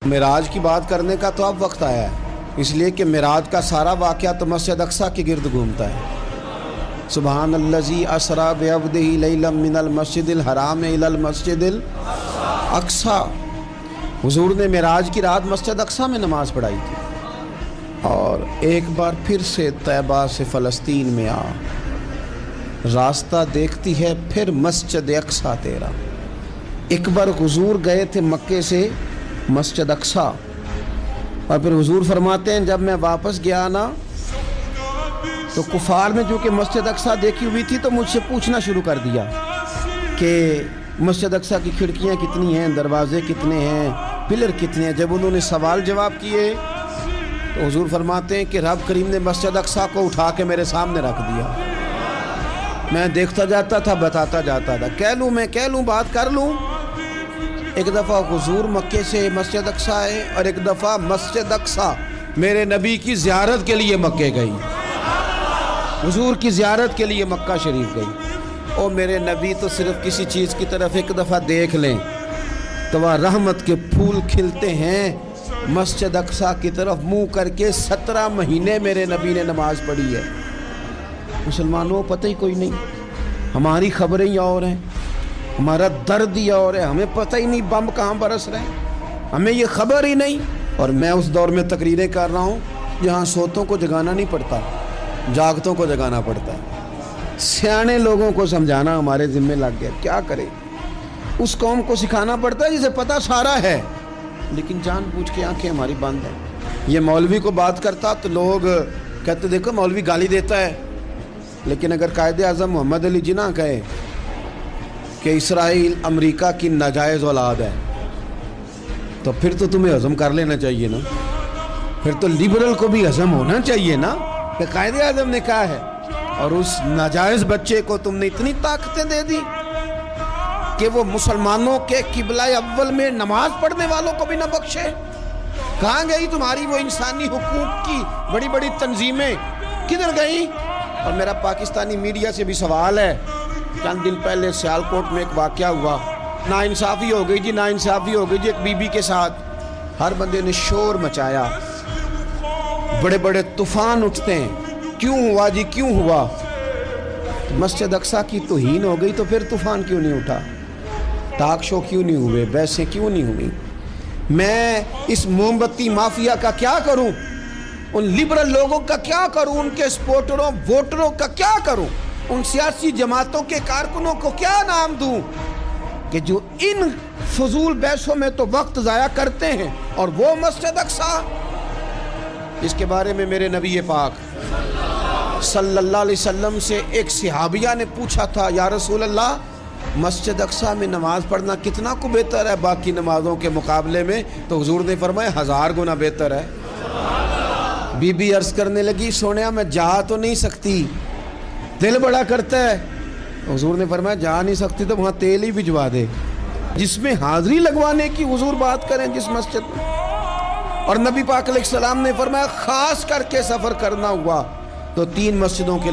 معراج کی بات کرنے کا تو اب وقت آیا ہے، اس لیے کہ معراج کا سارا واقعہ تو مسجد اقصی کے گرد گھومتا ہے۔ سبحان الذی اسری بعبدہ لیلا من المسجد الحرام الی المسجد الاقصی۔ حضور نے معراج کی رات مسجد اقصی میں نماز پڑھائی تھی، اور ایک بار پھر سے طیبہ سے فلسطین میں آ، راستہ دیکھتی ہے پھر مسجد اقصی تیرا۔ ایک بار حضور گئے تھے مکے سے مسجد اقصی، اور پھر حضور فرماتے ہیں جب میں واپس گیا نا تو کفار میں جو کہ مسجد اقصی دیکھی ہوئی تھی تو مجھ سے پوچھنا شروع کر دیا کہ مسجد اقصی کی کھڑکیاں کتنی ہیں، دروازے کتنے ہیں، پلر کتنے ہیں۔ جب انہوں نے سوال جواب کیے تو حضور فرماتے ہیں کہ رب کریم نے مسجد اقصی کو اٹھا کے میرے سامنے رکھ دیا۔ میں دیکھتا جاتا تھا، بتاتا جاتا تھا، کہہ لوں بات کر لوں۔ ایک دفعہ حضور مکے سے مسجد اقصی آئے، اور ایک دفعہ مسجد اقصی میرے نبی کی زیارت کے لیے مکے گئی، حضور کی زیارت کے لیے مکہ شریف گئی۔ اور میرے نبی تو صرف کسی چیز کی طرف ایک دفعہ دیکھ لیں تو وہ رحمت کے پھول کھلتے ہیں۔ مسجد اقصی کی طرف منہ کر کے 17 مہینے میرے نبی نے نماز پڑھی ہے۔ مسلمانوں پتہ ہی کوئی نہیں، ہماری خبریں ہی اور ہیں، ہمارا درد ہی اور ہے، ہمیں پتہ ہی نہیں بم کہاں برس رہے ہیں، ہمیں یہ خبر ہی نہیں۔ اور میں اس دور میں تقریریں کر رہا ہوں جہاں سوتوں کو جگانا نہیں پڑتا، جاگتوں کو جگانا پڑتا ہے۔ سیانے لوگوں کو سمجھانا ہمارے ذمہ لگ گیا، کیا کرے؟ اس قوم کو سکھانا پڑتا ہے جسے پتہ سارا ہے، لیکن جان بوجھ کے آنکھیں ہماری بند ہیں۔ یہ مولوی کو بات کرتا تو لوگ کہتے دیکھو مولوی گالی دیتا ہے، لیکن اگر قائد اعظم محمد علی جناح کہے کہ اسرائیل امریکہ کی ناجائز اولاد ہے تو پھر تو تمہیں ہضم کر لینا چاہیے نا، پھر تو لیبرل کو بھی ہضم ہونا چاہیے نا کہ قائد اعظم نے کہا ہے، اور اس ناجائز بچے کو تم نے اتنی طاقتیں دے دی کہ وہ مسلمانوں کے قبلہ اول میں نماز پڑھنے والوں کو بھی نہ بخشے۔ کہاں گئی تمہاری وہ انسانی حقوق کی بڑی بڑی تنظیمیں، کدھر گئی؟ اور میرا پاکستانی میڈیا سے بھی سوال ہے، چند دن پہلے سیالکوٹ میں ایک واقعہ ہوا، ناانصافی ہو گئی جی، ناانصافی ہو گئی جی ایک بی بی کے ساتھ۔ ہر بندے نے شور مچایا، بڑے بڑے طوفان اٹھتے ہیں، کیوں ہوا جی کیوں ہوا؟ مسجد اقصی کی توہین ہو گئی تو پھر طوفان کیوں نہیں اٹھا؟ ٹاک شو کیوں نہیں ہوئے؟ بحثیں کیوں نہیں ہوئی؟ میں اس موم بتی مافیا کا کیا کروں؟ ان لبرل لوگوں کا کیا کروں؟ ان کے سپورٹروں ووٹروں کا کیا کروں؟ ان سیاسی جماعتوں کے کارکنوں کو کیا نام دوں کہ جو ان فضول بحثوں میں تو وقت ضائع کرتے ہیں، اور وہ مسجد اقصی؟ اس کے بارے میں میرے نبی پاک صلی اللہ علیہ وسلم سے ایک صحابیہ نے پوچھا تھا، یا رسول اللہ مسجد اقصی میں نماز پڑھنا کتنا کو بہتر ہے باقی نمازوں کے مقابلے میں؟ تو حضور نے فرمایا 1000 گنا بہتر ہے۔ بی بی عرض کرنے لگی، سونیا میں جا تو نہیں سکتی، دل بڑا کرتا ہے۔ حضور نے فرمایا جا نہیں سکتی تو وہاں تیل ہی بھجوا دے، جس میں حاضری لگوانے کی حضور بات کریں جس مسجد میں۔ اور نبی پاک علیہ السلام نے فرمایا خاص کر کے سفر کرنا ہوا تو 3 مسجدوں کے